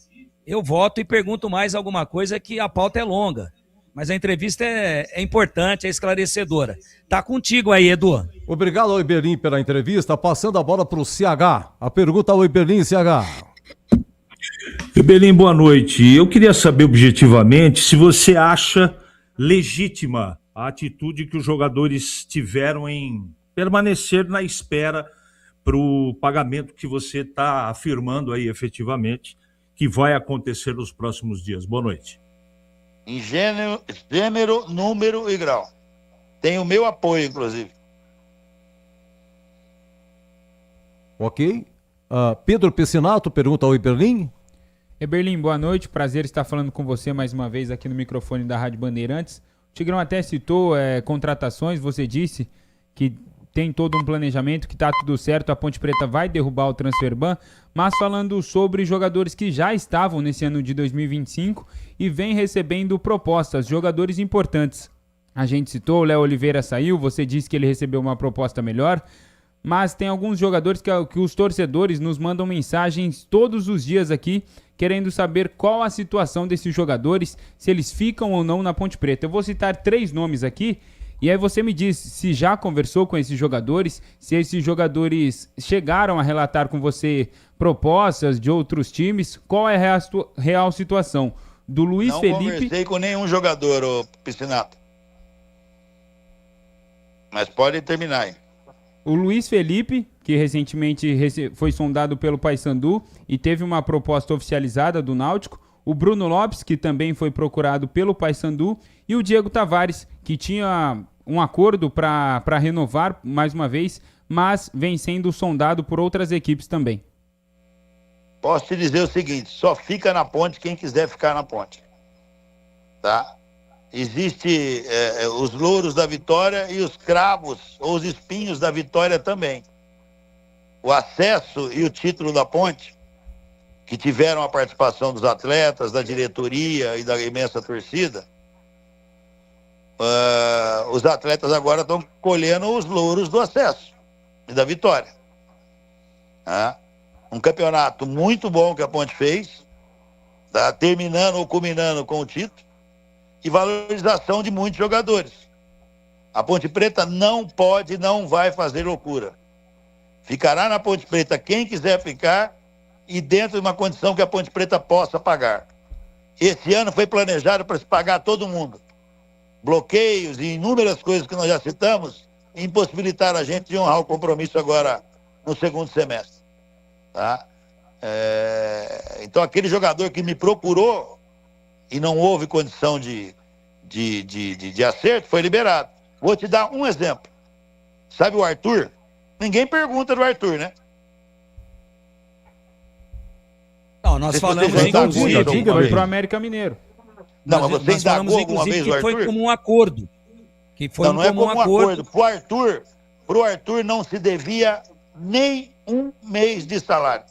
eu volto e pergunto mais alguma coisa, que a pauta é longa. Mas a entrevista é importante, é esclarecedora. Tá contigo aí, Edu. Obrigado ao Iberlin pela entrevista. Passando a bola para o CH. A pergunta ao Iberlin, CH. Iberlin, boa noite. Eu queria saber objetivamente se você acha legítima a atitude que os jogadores tiveram em permanecer na espera para o pagamento que você está afirmando aí efetivamente que vai acontecer nos próximos dias. Boa noite. Em gênero, número e grau. Tem o meu apoio, inclusive. Ok. Pedro Piscinato pergunta ao Iberlin. Eberlin, boa noite. Prazer estar falando com você mais uma vez aqui no microfone da Rádio Bandeirantes. O Tigrão até citou contratações. Você disse que tem todo um planejamento, que está tudo certo, a Ponte Preta vai derrubar o Transferban, mas falando sobre jogadores que já estavam nesse ano de 2025 e vem recebendo propostas, jogadores importantes. A gente citou, o Léo Oliveira saiu, você disse que ele recebeu uma proposta melhor, mas tem alguns jogadores que os torcedores nos mandam mensagens todos os dias aqui, querendo saber qual a situação desses jogadores, se eles ficam ou não na Ponte Preta. Eu vou citar 3 nomes aqui, e aí você me diz se já conversou com esses jogadores, se esses jogadores chegaram a relatar com você propostas de outros times, qual é a real situação do Luiz Felipe... Não conversei com nenhum jogador, ô Piscinato. Mas pode terminar aí. O Luiz Felipe, que recentemente foi sondado pelo Paysandu e teve uma proposta oficializada do Náutico, o Bruno Lopes, que também foi procurado pelo Paysandu, e o Diego Tavares, que tinha um acordo para renovar mais uma vez, mas vem sendo sondado por outras equipes também. Posso te dizer o seguinte, só fica na ponte quem quiser ficar na ponte. Tá? Existe os louros da vitória e os cravos, ou os espinhos da vitória também. O acesso e o título da ponte, que tiveram a participação dos atletas, da diretoria e da imensa torcida, os atletas agora estão colhendo os louros do acesso e da vitória. Um campeonato muito bom que a Ponte fez, tá? Terminando ou culminando com o título, e valorização de muitos jogadores. A Ponte Preta não pode, não vai fazer loucura. Ficará na Ponte Preta quem quiser ficar e dentro de uma condição que a Ponte Preta possa pagar. Esse ano foi planejado para se pagar todo mundo. Bloqueios e inúmeras coisas que nós já citamos impossibilitaram a gente de honrar o compromisso agora no segundo semestre. Tá? Então aquele jogador que me procurou e não houve condição de acerto, foi liberado. Vou te dar um exemplo. Sabe o Arthur? Ninguém pergunta do Arthur, né? Não, nós falamos inclusive... Foi pro América Mineiro. Não, mas você indagou alguma vez o Arthur? Que foi como um acordo. Que foi não é como um acordo. Pro Arthur não se devia nem um mês de salário.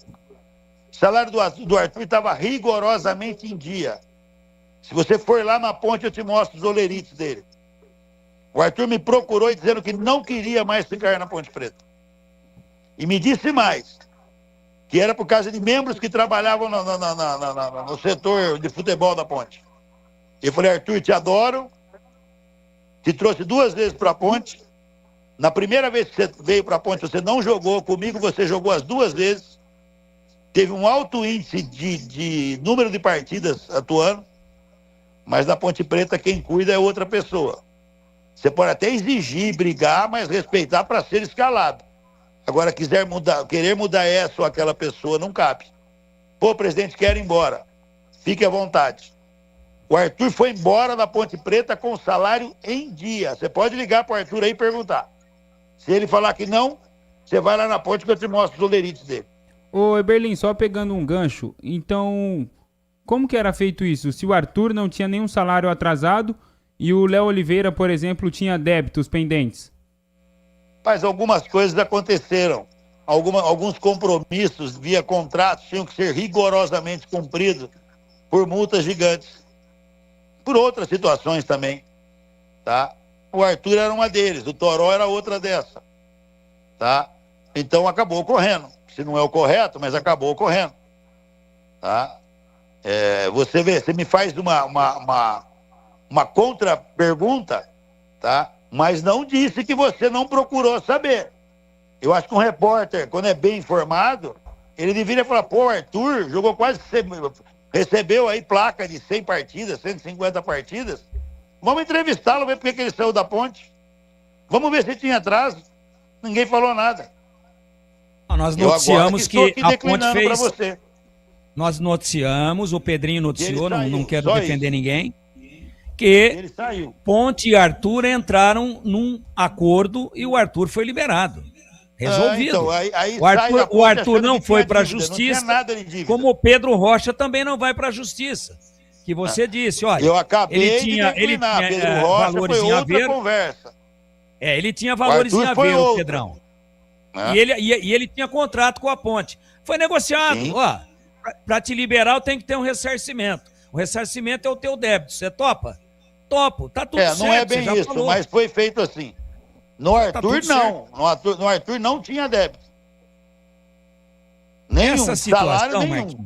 O salário do Arthur estava rigorosamente em dia. Se você for lá na ponte, eu te mostro os olerites dele. O Arthur me procurou dizendo que não queria mais ficar na Ponte Preta. E me disse mais, que era por causa de membros que trabalhavam no setor de futebol da ponte. Eu falei, Arthur, te adoro, te trouxe 2 vezes para a ponte. Na primeira vez que você veio para a ponte, você não jogou comigo, você jogou as 2 vezes. teve um alto índice de número de partidas atuando, mas na Ponte Preta quem cuida é outra pessoa. Você pode até exigir, brigar, mas respeitar para ser escalado. Agora, querer mudar essa ou aquela pessoa não cabe. Pô, presidente, quer ir embora. Fique à vontade. O Arthur foi embora da Ponte Preta com o salário em dia. Você pode ligar para o Arthur aí e perguntar. Se ele falar que não, você vai lá na ponte que eu te mostro os olerites dele. Ô, Eberlin, só pegando um gancho, então, como que era feito isso? Se o Arthur não tinha nenhum salário atrasado e o Léo Oliveira, por exemplo, tinha débitos pendentes? Mas algumas coisas aconteceram. Alguns compromissos via contratos tinham que ser rigorosamente cumpridos por multas gigantes. Por outras situações também, tá? O Arthur era uma deles, o Toró era outra dessa, tá? Então acabou ocorrendo. Se não é o correto, mas acabou ocorrendo, tá? Você vê, você me faz uma contra-pergunta, tá? Mas não disse que você não procurou saber. Eu acho que um repórter, quando é bem informado, ele deveria falar, pô, o Arthur jogou quase... Recebeu aí placa de 100 partidas, 150 partidas. Vamos entrevistá-lo, ver por que ele saiu da ponte. Vamos ver se tinha atraso. Ninguém falou nada. Nós noticiamos que a ponte fez... Você. Nós noticiamos, o Pedrinho noticiou, não quero defender ninguém, que ele saiu. Ponte e Arthur entraram num acordo e o Arthur foi liberado. Resolvido. Então, aí o Arthur não foi para a justiça, como o Pedro Rocha também não vai para a justiça. Que você disse, olha, eu acabei ele tinha Pedro Rocha valores em haver. Conversa. Ele tinha valores em haver, o Pedrão. E ele tinha contrato com a Ponte. Foi negociado, ó. Para te liberar, eu tenho que ter um ressarcimento. O ressarcimento é o teu débito. Você topa? Topo, tá tudo certo. Não é bem isso, falou. Mas foi feito assim. No Arthur, não. No Arthur não tinha débito. Nenhum. Essa situação, salário nenhum. Marquinhos,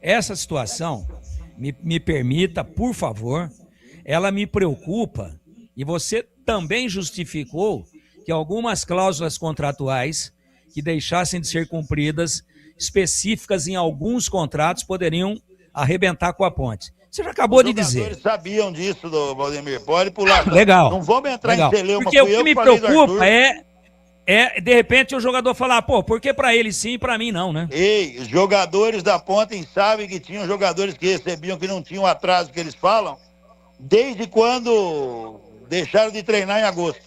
essa situação, me permita, por favor, ela me preocupa, e você também justificou que algumas cláusulas contratuais que deixassem de ser cumpridas, específicas em alguns contratos, poderiam arrebentar com a Ponte. Você já acabou de dizer. Os jogadores sabiam disso, Valdemir. Pode pular. Legal. Não vamos entrar em celeuma. Porque o que me preocupa é, de repente, o jogador falar, pô, por que pra ele sim e pra mim não, né? Ei, os jogadores da Ponte sabem que tinham jogadores que recebiam, que não tinham o atraso que eles falam, desde quando deixaram de treinar em agosto.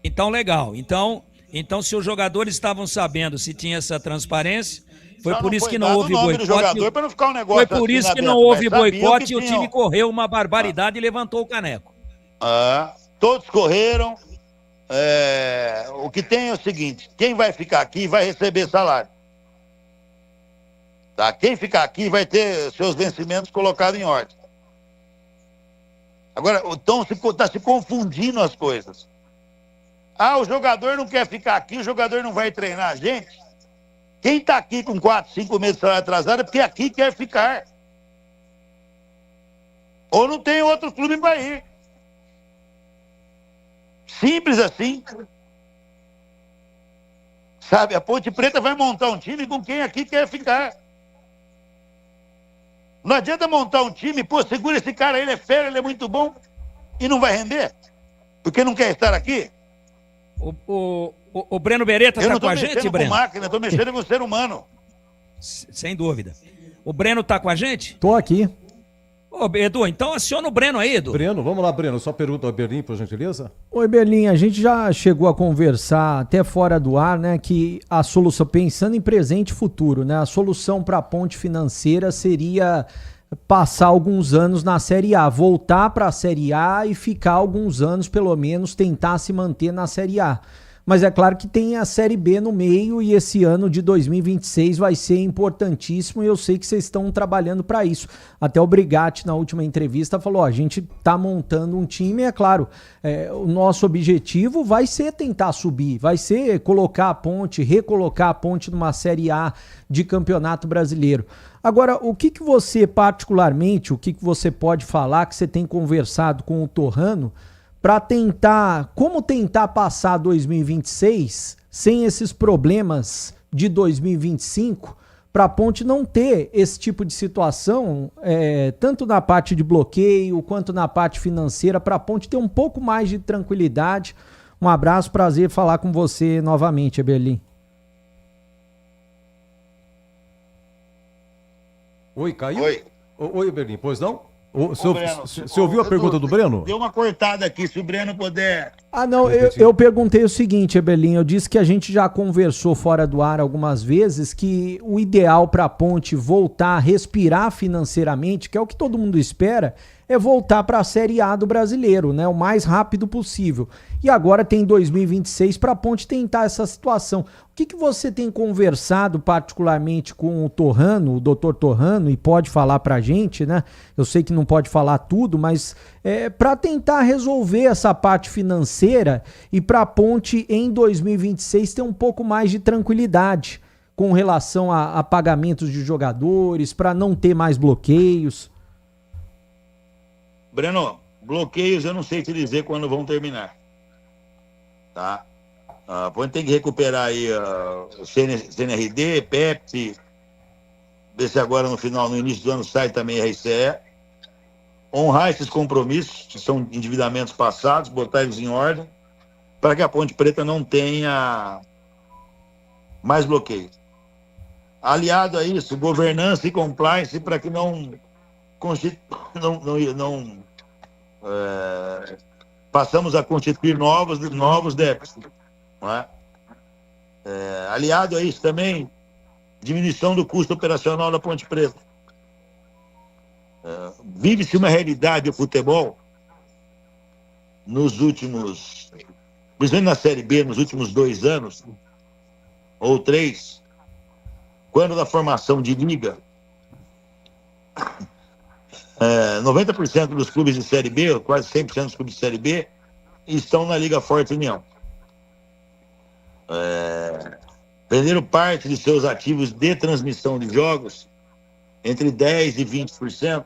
Então, legal. Então, se os jogadores estavam sabendo se tinha essa transparência, foi por isso que não houve boicote. Foi por isso que não houve boicote e o time correu uma barbaridade e levantou o caneco. Todos correram. O que tem é o seguinte: quem vai ficar aqui vai receber salário. Tá? Quem ficar aqui vai ter seus vencimentos colocados em ordem. Agora, então está se confundindo as coisas. O jogador não quer ficar aqui, o jogador não vai treinar. Gente, quem está aqui com 4, 5 meses de salário atrasado é porque aqui quer ficar. Ou não tem outro clube para ir. Simples assim. Sabe, a Ponte Preta vai montar um time com quem aqui quer ficar. Não adianta montar um time, pô, segura esse cara, ele é fera, ele é muito bom, e não vai render, porque não quer estar aqui. O Breno Beretta está com a gente, Breno? Com máquina, estou mexendo com o ser humano. Sem dúvida. O Breno está com a gente? Tô aqui. Edu, então aciona o Breno aí, Edu. Breno, vamos lá, Breno. Só pergunta ao Eberlin, por gentileza. Oi, Eberlin, a gente já chegou a conversar até fora do ar, né, que a solução, pensando em presente e futuro, né, a solução para a ponte financeira seria passar alguns anos na Série A, voltar para a Série A e ficar alguns anos, pelo menos, tentar se manter na Série A. Mas é claro que tem a Série B no meio e esse ano de 2026 vai ser importantíssimo e eu sei que vocês estão trabalhando para isso. Até o Brigatti, na última entrevista, falou, a gente está montando um time, é claro, o nosso objetivo vai ser tentar subir, vai ser colocar a ponte, recolocar a ponte numa Série A de Campeonato Brasileiro. Agora, o que você particularmente, o que você pode falar, que você tem conversado com o Torrano, para como tentar passar 2026 sem esses problemas de 2025 para a Ponte não ter esse tipo de situação, tanto na parte de bloqueio quanto na parte financeira, para a Ponte ter um pouco mais de tranquilidade. Um abraço, prazer falar com você novamente, Eberlin. Oi, caiu? Oi. Berlim, pois não? Breno, Você ouviu a pergunta do Breno? Deu uma cortada aqui, se o Breno puder... Ah, não, eu perguntei o seguinte, Eberlin, eu disse que a gente já conversou fora do ar algumas vezes que o ideal para a Ponte voltar a respirar financeiramente, que é o que todo mundo espera, é voltar para a Série A do Brasileiro, né, o mais rápido possível. E agora tem 2026 para a Ponte tentar essa situação. O que você tem conversado particularmente com o Torrano, o doutor Torrano, e pode falar para a gente, né? Eu sei que não pode falar tudo, mas para tentar resolver essa parte financeira e para a Ponte em 2026 ter um pouco mais de tranquilidade com relação a pagamentos de jogadores, para não ter mais bloqueios. Breno, bloqueios eu não sei te dizer quando vão terminar. Tá? A Ponte tem que recuperar aí o CNRD, PEPT, ver se agora no início do ano sai também a RCE. Honrar esses compromissos, que são endividamentos passados, botar eles em ordem, para que a Ponte Preta não tenha mais bloqueio. Aliado a isso, governança e compliance para que passamos a constituir novos débitos. Não é? Aliado a isso também, diminuição do custo operacional da Ponte Preta. Vive-se uma realidade do futebol principalmente na Série B, nos últimos 2 anos, ou 3, quando da formação de liga, 90% dos clubes de Série B, quase 100% dos clubes de Série B, estão na Liga Forte União. Venderam parte de seus ativos de transmissão de jogos, entre 10% e 20%,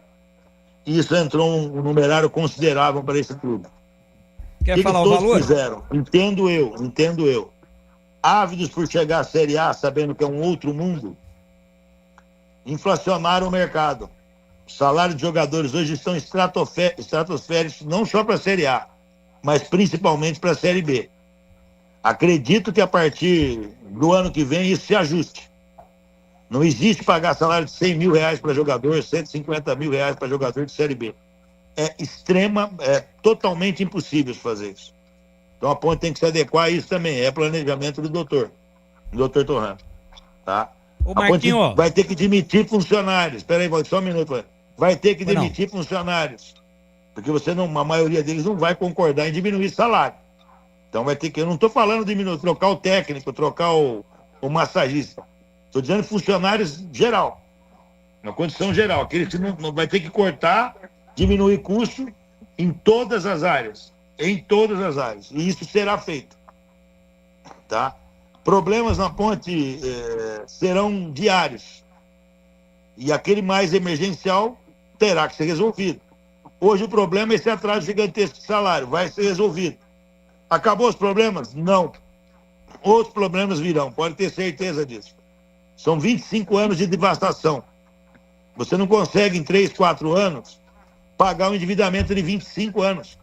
e isso entrou um numerário considerável para esse clube. Quer falar o valor? Fizeram? Entendo eu. Ávidos por chegar à Série A, sabendo que é um outro mundo, inflacionaram o mercado. Os salários de jogadores hoje estão estratosféricos, não só para a Série A, mas principalmente para a Série B. Acredito que a partir do ano que vem isso se ajuste. Não existe pagar salário de R$100 mil para jogador, R$150 mil para jogador de Série B. É totalmente impossível fazer isso. Então a Ponte tem que se adequar a isso também. É planejamento do doutor Torrano. Tá? Ô, a Ponte Marquinho, vai ter que demitir funcionários. Espera aí, só um minuto. Vai ter que demitir funcionários. Porque a maioria deles não vai concordar em diminuir salário. Então vai ter que... Eu não estou falando de trocar o técnico, trocar o massagista. Estou dizendo funcionários geral. Na condição geral. Aqueles que não vai ter que cortar, diminuir custo em todas as áreas. Em todas as áreas. E isso será feito. Tá? Problemas na Ponte serão diários. E aquele mais emergencial terá que ser resolvido. Hoje o problema é esse atraso gigantesco de salário. Vai ser resolvido. Acabou os problemas? Não. Outros problemas virão. Pode ter certeza disso. São 25 anos de devastação. Você não consegue, em 3, 4 anos, pagar um endividamento de 25 anos.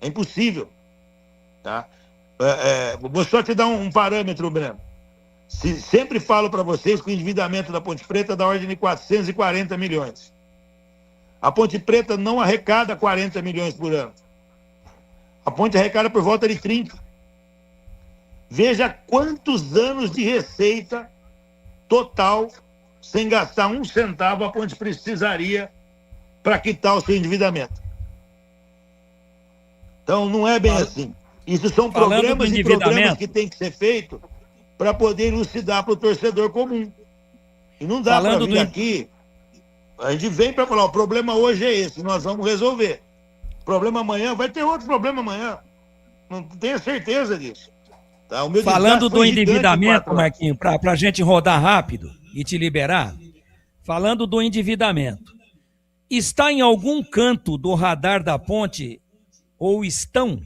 É impossível. Tá? Vou só te dar um parâmetro, Breno. Sempre falo para vocês que o endividamento da Ponte Preta é da ordem de 440 milhões. A Ponte Preta não arrecada 40 milhões por ano. A Ponte arrecada por volta de 30. Veja quantos anos de receita total, sem gastar um centavo, a Ponte precisaria para quitar o seu endividamento. Então, não é bem assim. Isso são programas e programas que tem que ser feito para poder elucidar para o torcedor comum. E não dá para vir aqui... A gente vem para falar, o problema hoje é esse, nós vamos resolver. O problema amanhã, vai ter outro problema amanhã. Não tenho certeza disso. Tá? Falando do endividamento, Marquinho, para a gente rodar rápido e te liberar, falando do endividamento, está em algum canto do radar da Ponte, ou estão,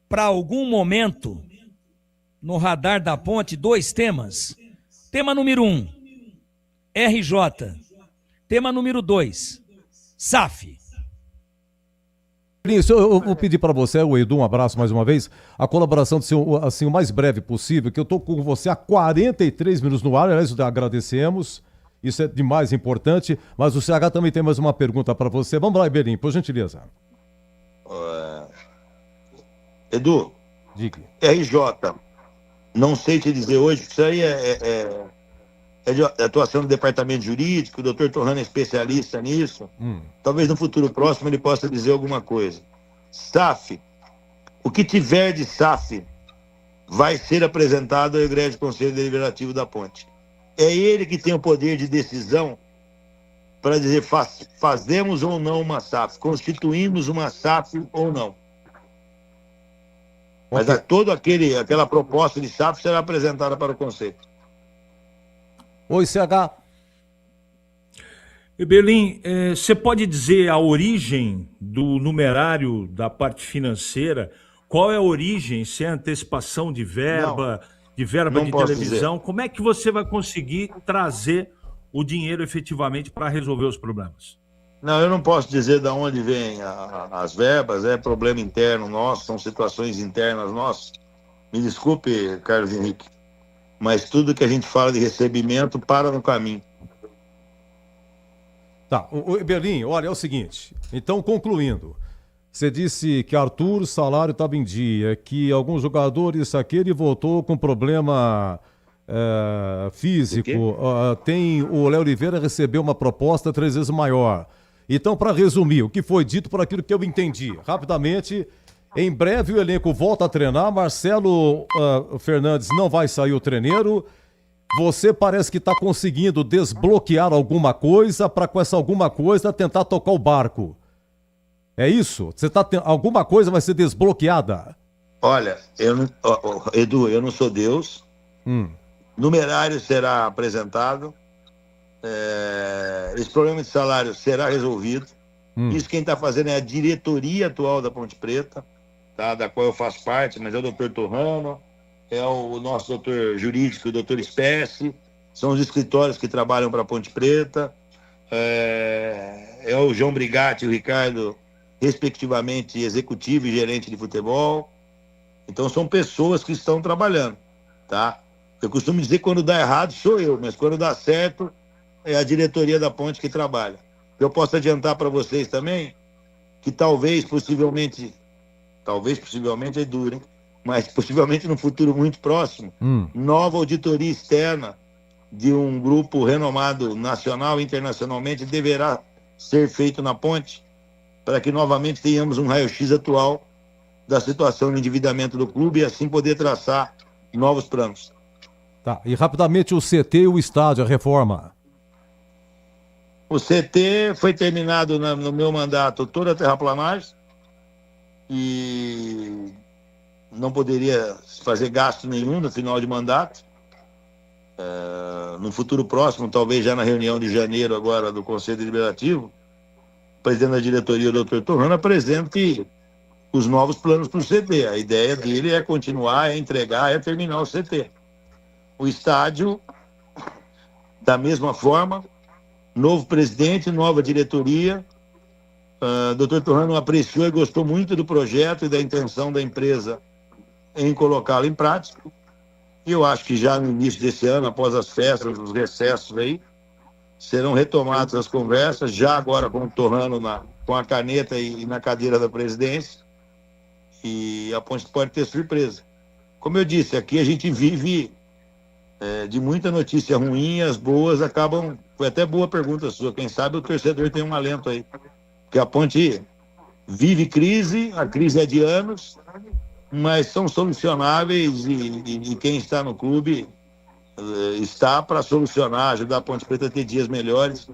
para algum momento, no radar da ponte 2 temas. Tema número 1, RJ. Tema número 2, SAF. Eu vou pedir para você, o Edu, um abraço mais uma vez, a colaboração de ser assim, o mais breve possível, que eu estou com você há 43 minutos no ar, aliás, agradecemos, isso é de mais importante, mas o CH também tem mais uma pergunta para você. Vamos lá, Iberim, por gentileza. Edu, Diga. RJ, não sei te dizer hoje, isso aí é de atuação do departamento jurídico, o doutor Torrano é especialista nisso. Talvez no futuro próximo ele possa dizer alguma coisa. SAF, o que tiver de SAF vai ser apresentado ao Egresso Conselho Deliberativo da Ponte. É ele que tem o poder de decisão para dizer fazemos ou não uma SAF, constituímos uma SAF ou não. Mas toda aquela proposta de SAF será apresentada para o Conselho. Oi, CH. Eberlin, você pode dizer a origem do numerário da parte financeira? Qual é a origem? Se é antecipação de verba, de televisão? Dizer. Como é que você vai conseguir trazer o dinheiro efetivamente para resolver os problemas? Não, eu não posso dizer de onde vêm as verbas, é problema interno nosso, são situações internas nossas. Me desculpe, Carlos Henrique, mas tudo que a gente fala de recebimento para no caminho. Tá, o Berlim, olha, é o seguinte, então concluindo, você disse que Arthur, o salário estava em dia, que alguns jogadores, aquele voltou com problema físico, tem o Léo Oliveira recebeu uma proposta 3 vezes maior. Então, para resumir, o que foi dito por aquilo que eu entendi, rapidamente, em breve o elenco volta a treinar, Marcelo Fernandes não vai sair o treineiro, você parece que está conseguindo desbloquear alguma coisa para com essa alguma coisa tentar tocar o barco. É isso? Alguma coisa vai ser desbloqueada? Olha, Edu, eu não sou Deus. Numerário será apresentado. Esse problema de salário será resolvido. Isso quem está fazendo é a diretoria atual da Ponte Preta, tá? Da qual eu faço parte, mas é o doutor Torrano, é o nosso doutor jurídico, o doutor Espécie, são os escritórios que trabalham para a Ponte Preta, é o João Brigatti e o Ricardo, respectivamente executivo e gerente de futebol. Então são pessoas que estão trabalhando, tá? Eu costumo dizer que quando dá errado sou eu, mas quando dá certo é a diretoria da Ponte que trabalha. Eu posso adiantar para vocês também que talvez, possivelmente é duro, hein? Mas possivelmente no futuro muito próximo, nova auditoria externa de um grupo renomado nacional e internacionalmente deverá ser feito na Ponte para que novamente tenhamos um raio-x atual da situação de endividamento do clube e assim poder traçar novos planos. Tá, e rapidamente o CT e o estádio, a reforma. O CT foi terminado no meu mandato toda a terraplanagem e não poderia fazer gasto nenhum no final de mandato. No futuro próximo, talvez já na reunião de janeiro agora do Conselho Deliberativo, o presidente da diretoria, o doutor Torrano, apresente os novos planos para o CT. A ideia dele é continuar, é entregar, é terminar o CT. O estádio, da mesma forma, novo presidente, nova diretoria. O doutor Torrano apreciou e gostou muito do projeto e da intenção da empresa em colocá-lo em prática. E eu acho que já no início desse ano, após as festas, os recessos aí, serão retomadas as conversas, já agora com o Torrano com a caneta e na cadeira da presidência. E a Ponte pode ter surpresa. Como eu disse, aqui a gente vive de muita notícia ruim e as boas acabam... Foi até boa pergunta sua. Quem sabe o torcedor tem um alento aí. Porque a Ponte vive crise, a crise é de anos, mas são solucionáveis e quem está no clube está para solucionar, ajudar a Ponte Preta a ter dias melhores,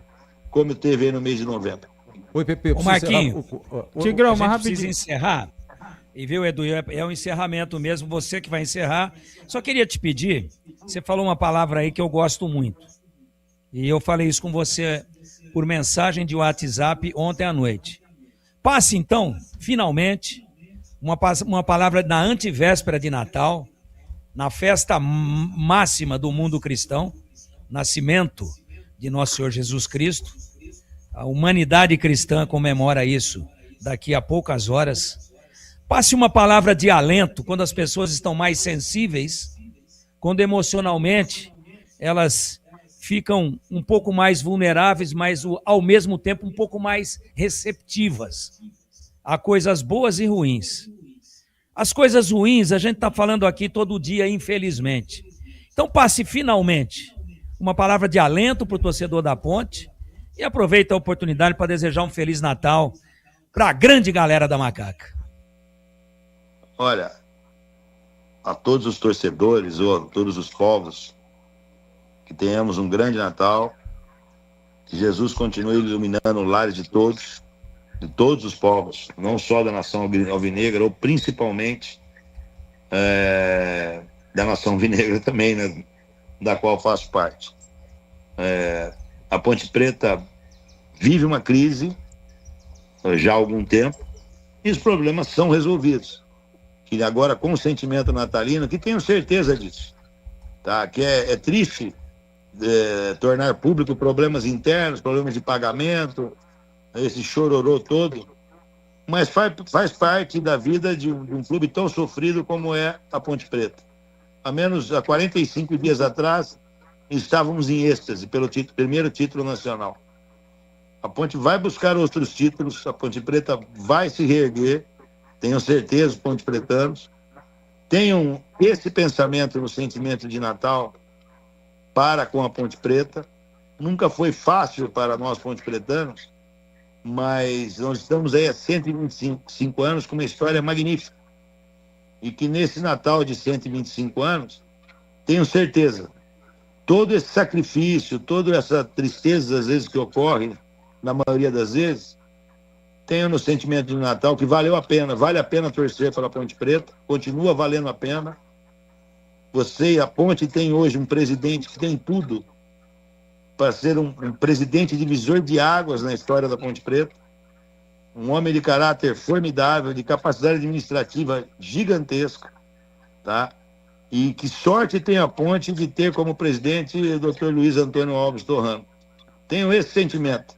como teve aí no mês de novembro. Oi, Pepe. Ô, Marquinhos, Tigrão, a gente rapidinho. precisa encerrar. E viu, Edu, é um encerramento mesmo, você que vai encerrar. Só queria te pedir, você falou uma palavra aí que eu gosto muito. E eu falei isso com você por mensagem de WhatsApp ontem à noite. Passe então, finalmente, uma palavra na antivéspera de Natal, na festa máxima do mundo cristão, nascimento de nosso Senhor Jesus Cristo. A humanidade cristã comemora isso daqui a poucas horas. Passe uma palavra de alento quando as pessoas estão mais sensíveis, quando emocionalmente elas ficam um pouco mais vulneráveis, mas ao mesmo tempo um pouco mais receptivas a coisas boas e ruins. As coisas ruins a gente está falando aqui todo dia, infelizmente. Então passe finalmente uma palavra de alento para o torcedor da Ponte e aproveita a oportunidade para desejar um Feliz Natal para a grande galera da Macaca. Olha, a todos os torcedores, ou a todos os povos, que tenhamos um grande Natal, que Jesus continue iluminando os lares de todos os povos, não só da nação alvinegra, ou principalmente da nação alvinegra também, né, da qual faço parte. A Ponte Preta vive uma crise já há algum tempo e os problemas são resolvidos. Que agora, com o sentimento natalino, que tenho certeza disso, tá? Que é triste tornar público problemas internos, problemas de pagamento, esse chororô todo, mas faz parte da vida de um clube tão sofrido como é a Ponte Preta. Há 45 dias atrás, estávamos em êxtase pelo primeiro título nacional. A Ponte vai buscar outros títulos, a Ponte Preta vai se reerguer, tenho certeza, os ponte pretanos tenham esse pensamento no sentimento de Natal para com a Ponte Preta. Nunca foi fácil para nós ponte pretanos, mas nós estamos aí há 125 anos com uma história magnífica. E que nesse Natal de 125 anos, tenho certeza, todo esse sacrifício, toda essa tristeza às vezes que ocorre, na maioria das vezes, tenho no sentimento de Natal que valeu a pena, vale a pena torcer pela Ponte Preta, continua valendo a pena. Você e a Ponte tem hoje um presidente que tem tudo para ser um presidente divisor de águas na história da Ponte Preta, um homem de caráter formidável, de capacidade administrativa gigantesca, tá? E que sorte tem a Ponte de ter como presidente o Dr. Luiz Antônio Alves Torrano. Tenho esse sentimento.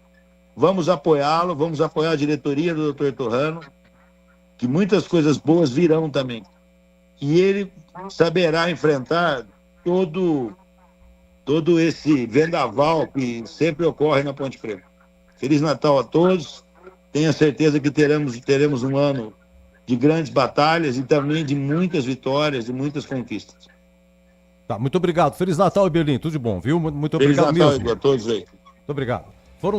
Vamos apoiá-lo, vamos apoiar a diretoria do Dr. Torrano, que muitas coisas boas virão também. E ele saberá enfrentar todo esse vendaval que sempre ocorre na Ponte Preta. Feliz Natal a todos. Tenha certeza que teremos um ano de grandes batalhas e também de muitas vitórias e muitas conquistas. Tá, muito obrigado. Feliz Natal, Iberlin. Tudo de bom, viu? Muito Feliz obrigado Natal mesmo. a todos aí. Muito obrigado.